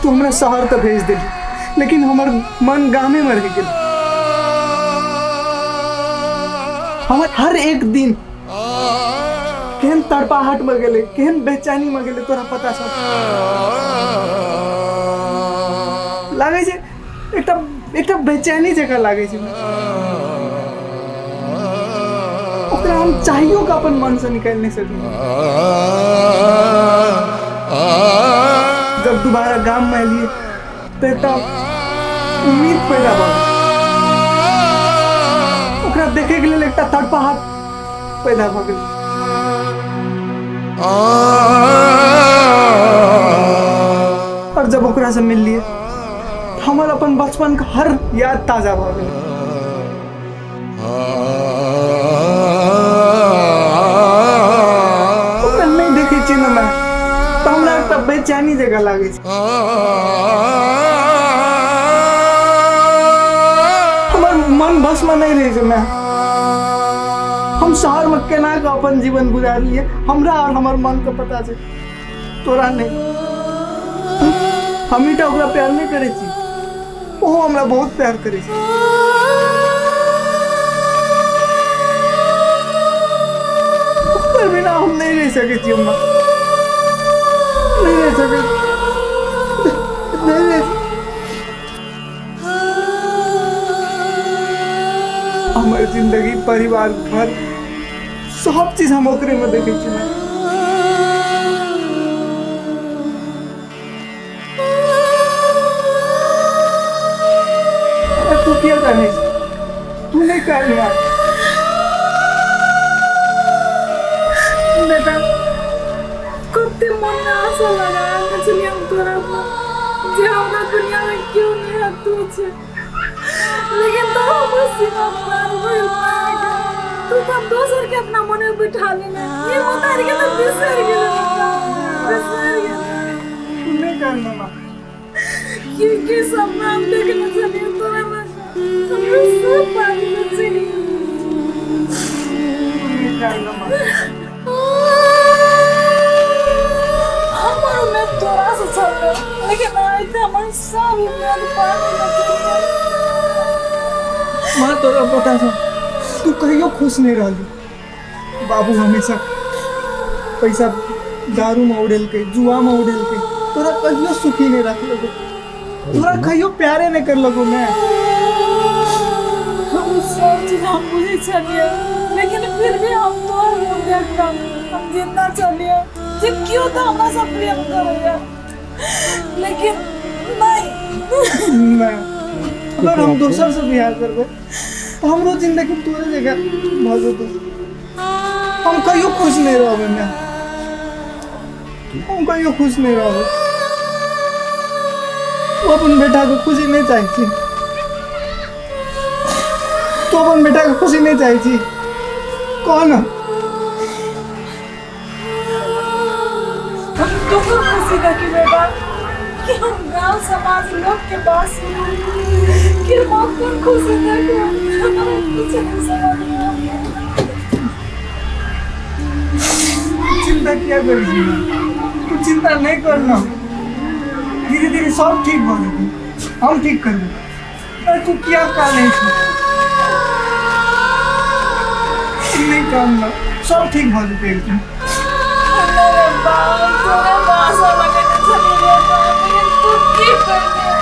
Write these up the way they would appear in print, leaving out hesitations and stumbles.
तू हमरा शहर तक भेज दिली, लेकिन हमर मन गाँव में रह गेल। हमर हर एक दिन केहन तड़पाहट में गेले, केहन बेचैनी में गेले, तोरा पता छौ? लागे छै एकटा बेचैनी जगह लागे छै। ओकरा हम चाहियो कि अपन मन से निकाल नहीं सकी। जब दोबारा गांव में एलिए तो एक उम्मीद पैदा भ गेल, ओकरा देखे के लिए एक तड़पाहट पैदा भ गेल। और जब ओकरा से मिललिए हमर अपन बचपन का हर याद ताजा भ गेल। ओकरा नहीं देखे छी ना मैं, तो हमरा एक बेचैनी जगह लागे छै। हमर मन बस में नहीं रहे छै। मैं हम शहर में केना के अपन जीवन गुजार लिए, हमरा और हमर मन के पता छै, तोरा नहीं। हम ओकरा प्यार नहीं करे छी, ओहो हमरा बहुत प्यार करे छी। ओकर बिना हम नहीं रह सके छी। अम्मा नहीं रह सके, नहीं रह। हमर जिंदगी, परिवार, घर, सब चीज हम ओकरे में देखे छी। तू क्या करे? तू नहीं कर रहा बेटा, कुत्ते मन में आशा लगा मछली हम तोरा जे हमरा दुनिया में क्यों नहीं है तू छे, लेकिन तो मुसीबत पार भइल पाएगा। तू तो दोसर के अपना मन में बिठा लेना, ये उतार के तो बिसर गेल। तू नहीं करना माँ, क्योंकि सब नाम देखना चाहिए तोरा में सब पानी में चली। तू नहीं करना माँ। हमारे में तोरा से चल रहा, लेकिन आज तो हमारे सब याद पानी में चली। माँ तोरा पता था, तू कहियो खुश नहीं रही। बाबू हमेशा पैसा दारू में उड़ेल के, जुआ में उड़ेल के, तोरा कहियो सुखी नहीं रख लगो, तोरा कहियो प्यारे नहीं कर लगो। मैं हम सब चीज हम बुझे चलिए, लेकिन फिर भी हम तोहर मुंह देख कर हम जितना चलिए जे क्यों तो हमरा सब प्रेम करेगा, लेकिन नहीं। अगर हम दोसर से बिहार करबे तो हमरो जिंदगी तोरे जगह मौजूद है। हम कहियो खुश नहीं रहबे। मैं हम कहियो खुश नहीं रहबे। तू अपन बेटा को खुशी नहीं चाहती, तू अपन बेटा को खुशी नहीं चाहती। कौन हम तुमको खुशी देखी बेटा कि हम गांव समाज लोग के पास कि मौका खुशी देखो, कुछ नहीं समझ में आता। चिंता क्या कर रही है? तू चिंता नहीं करना, धीरे धीरे सब ठीक हो जाएगी, हम ठीक कर देंगे। तू क्या कर नहीं नहीं करना, सब ठीक हो जाएगा एकदम। मेरे बाप तोरे बासा लगने चली गई, लेकिन तू की कर दिया?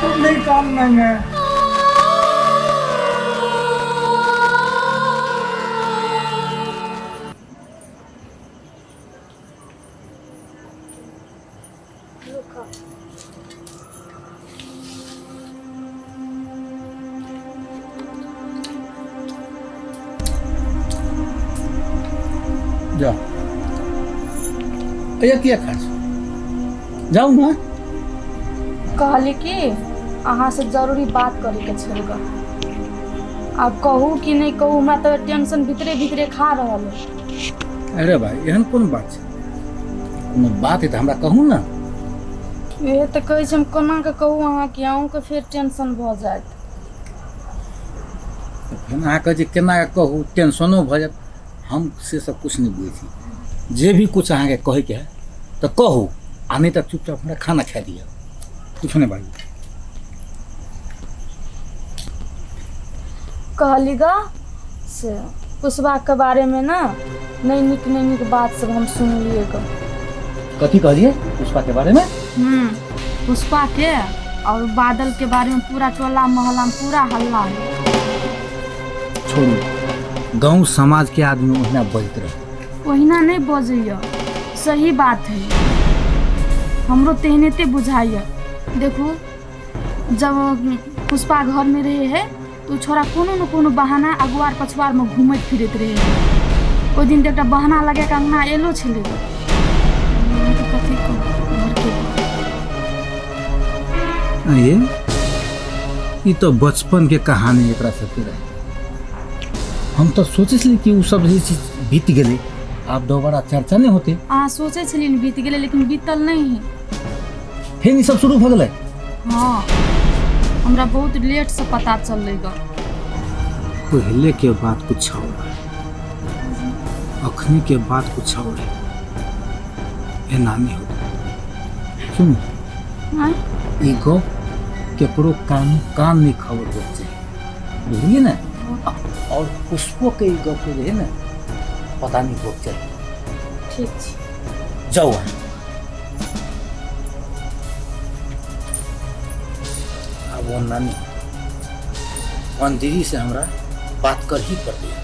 तू नहीं करना है। जाओ भैया, किया खास जाऊ ना। कहली कि अहाँ से जरूरी बात करे के छलगा। अब कहू कि नहीं कहू, हमरा तो टेंशन भीतरे भीतरे खा रहल है। अरे भाई एहन कौन बात छै? कोनो बात है तो हमरा कहू ना। ये तो कहै छै हम कोना के कहू अहाँ कि अहूँ के फिर टेंशन भ जायत। फेन अहाँ कहै छी केना के कहू, टेंशनो भ जायत। हम से सब कुछ नहीं बुझै छी। जे भी कुछ अहाँ के कहे के है तो कहू, आ नहीं तो चुपचाप हमरा खाना खा दिया, कुछ नहीं भाई। कहलीगा से पुष्पा के बारे में ना नई निक बात सब हम सुन लिएगा। कथी कहलिए पुष्पा के बारे में? पुष्पा के और बादल के बारे में पूरा टोला मोहल्ला में पूरा हल्ला है। छोड़ू, गांव समाज के आदमी ओहिना बजत रहे। ओहिना नहीं बजैया, सही बात है। हमरो तेहनेते बुझाइया। देखू जब पुष्पा घर में रहे है तो छोरा कोनो न कोनो बहाना अगुआर पछुआर में घूमत फिरत रहे। ओहि दिन एकटा बहाना लगे के अंगना एलो छले। कथी ये तो बचपन के कहानी एक सबके रहे। हम तो सोचे छली कि उ सब चीज बीत गए, आप दोबारा चर्चा नहीं होते। सोचे छली बीत गए लेकिन बीतल नहीं है। फिर ये सब शुरू हो गए। हाँ, हमरा बहुत लेट से पता चलेगा। पहले के बात कुछ और, अखनी के बात कुछ और है। ए नानी हो सुन, ईगो केकरो कान में खबर हो चाहिए, बुझलिए ना? और पुष्पो के ईगो के रहे ना पता नहीं हो चाहिए। ठीक जाओ। अब वो नानी मंदिरी से हमरा बात कर ही कर दिया।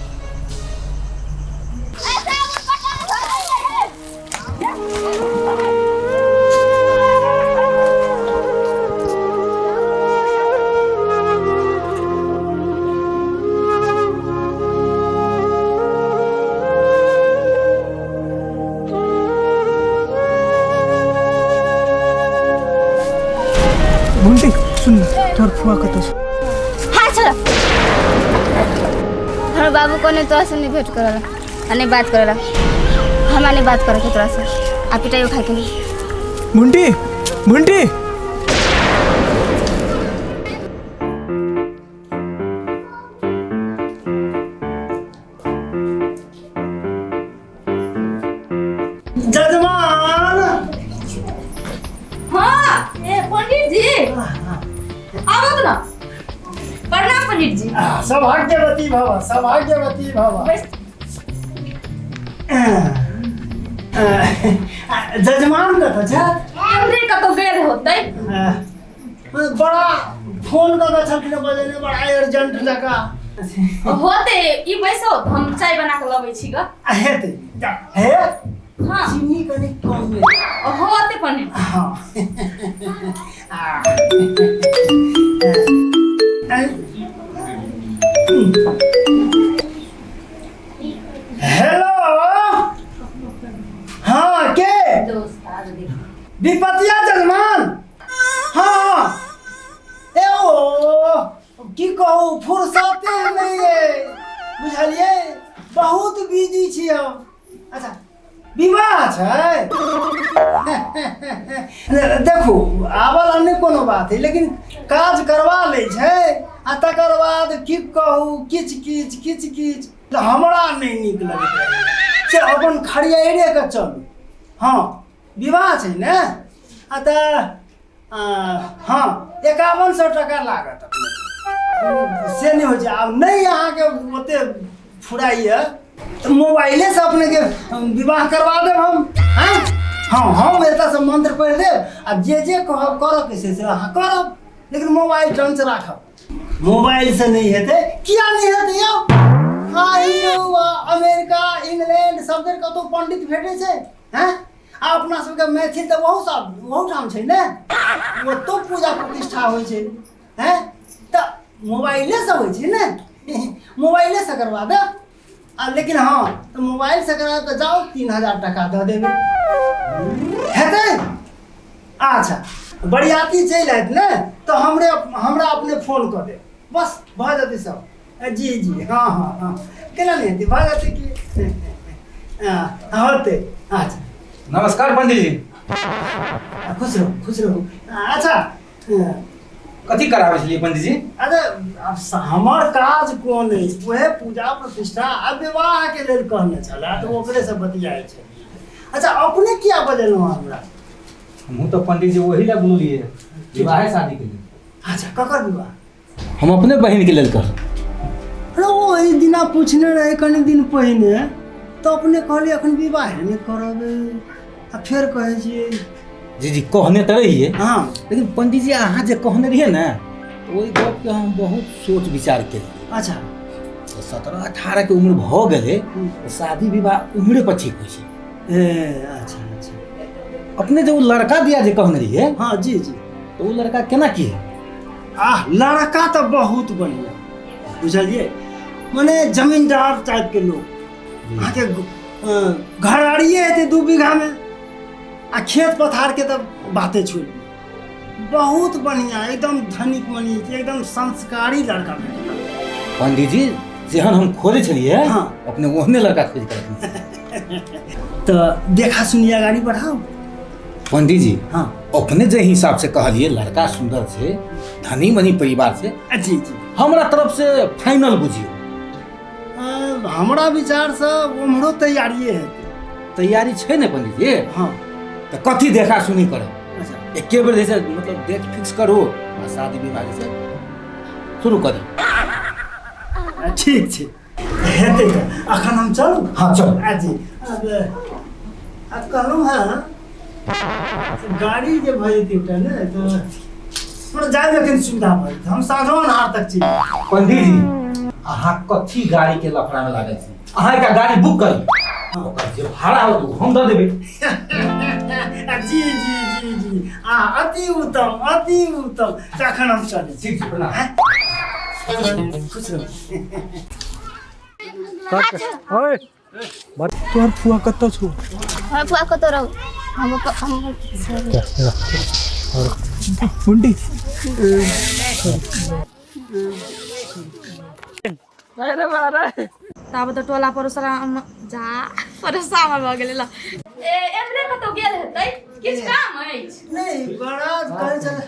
मुंटी सुन, तोर फुआ कतो छ? हाँ चलो। हमारे बाबू को ने तोरा से नहीं भेंट करला, नहीं बात करला। हमारे नहीं बात करे तोरा से। आप पिटाई खा के नहीं। मुंटी मुंटी जजमान। हाँ, ए पंडित जी आवत ना। प्रणाम पंडित जी। सौभाग्यवती भव, सौभाग्यवती भव। जजमान कतो छ? हमरे कतो गेल होतै। बड़ा फोन कर छलखिन बजेने, बड़ा अर्जेंट लगा होते ई पैसो हम चाय बना के लबै छी ग। हेते हे। हाँ, चीनी कने कम ले। होते पंडित। हाँ। हेलो। हाँ के विपतिया जजमान। हाँ ए ओ की कहू, फुर्सते नहीं है, बुझलिए बहुत बिजी छी हम। अच्छा विवाह छै? देखू आबल नहीं कोनो बात है, लेकिन काज करवा ले छै आ तकर बाद की कहू किच किच तो हमरा नहीं नीक लगैत रहे से अपन खड़ियारे के चलू। हाँ विवाह छै ने आ त हाँ 5100 टका लागत अपने से नहीं हो छै। आब नहीं अहाँके ओते फुराइए तो मोबाइले से अपने के विवाह करवा देब हम। हैं? हाँ हम एतऽ से मंत्र पढ़ि देब आ जे कहब करब से अहाँ करब, लेकिन मोबाइल टंच राखब। मोबाइल से नहीं हेतै, किया नहीं हेतै यौ? अमेरिका इंग्लैंड सब जगह कतौ पंडित भेटै छै। हैं? आ अपना सबके मैथिल तऽ बहुत ठाम छै ने, ओतौ पूजा प्रतिष्ठा होइ छै। हैं? तऽ मोबाइले से होइ छै ने, मोबाइले से करवा देब। लेकिन हाँ तो मोबाइल से करा तो जाओ 3000 टका दे देवे हेतै। अच्छा बरियाती चलि आयत ने तो हमरा अपने फोन कर दे, बस भऽ जेतै सब। जी हाँ हाँ हाँ केना नहीं हेतै, भऽ जेतै कि होतै। अच्छा नमस्कार पंडित जी। खुश रहो। अच्छा कथी कराबै छलियै पंडित जी? अरे अब हमर काज कोन है, वह पूजा प्रतिष्ठा आ विवाह के लेल कहने छला तो ओकरे से बतियाए छै। अच्छा अपने किया बजेलहुँ हमरा? हम तो पंडित जी वही ला बोलिए विवाह शादी के लिए। अच्छा ककर विवाह? हम अपने बहन के लेल कर। अरे वो एक दिना पूछने रहे कनी दिन पहिने तो अपने कहलिए अखन विवाह नहीं करबे आ फिर कहे छिए। जी कहने तो रहिए, हाँ लेकिन पंडित जी अहाँ जे कहने रहिए ना वही गप के हम बहुत सोच विचार केलिए। अच्छा 17-18 के उम्र भ गेले तो शादी विवाह उम्रे पर ठीक होइ छै। ए अच्छा अच्छा अपने जो लड़का दिया जे कहने रहिए हाँ जी जी। तो वो लड़का केना की है? लड़का तो बहुत बढ़िया बुझलिए, माने जमींदार टाइप के लोग अहाँ के घराड़िए हेतै 2 बीघा में आ खेत पथार के तो बातें छोड़ दी। बहुत बढ़िया एकदम धनिक मनिक एकदम संस्कारी लड़का भेटल। पंडित जी जेहन हम खोजे छलिए हाँ। अपने ओहने लड़का खोज कर रखने। तो देखा सुनिया गाड़ी बढ़ाओ। पंडित जी हाँ अपने जे हिसाब से कहलिए लड़का सुंदर से धनी मनी परिवार से, जी जी हमरा तरफ से फाइनल बुझियो। हमरा विचार से उम्हरो तैयारिए है। तैयारी छै ने पंडित जी? हाँ तो कथी देखा सुनी करब, अच्छा एके बेर जैसे मतलब डेट फिक्स करू आ शादी विवाह से शुरू करी। ठीक छै हेतै तो अखन हम चलू। हाँ चल। जी अब कहलूँ हाँ गाड़ी जे भऽ जेतै एकटा ने तो हमरा जाय में कनी सुविधा भऽ जेतै। हम साधवन हार तक छी। पंडित जी अहाँ कथी गाड़ी के लफड़ा में लागल छी? अहाँ एकटा गाड़ी बुक करी, ओकर जे भाड़ा हो हम दऽ देबै। जी जी जी जी अति उत्तम तखन हम चलै छी। ठीक छै, प्रणाम। खुश रहू। तोहर फुआ कतऽ छौ? हम फुआ कतऽ रहू? हम मुंडी तब तो टोला परोसरा जा परेशान भऽ गेलै ल। ए एमरे कतौ गेल हेतै, किछ काम अछि? नहीं बड़ा कहै छलै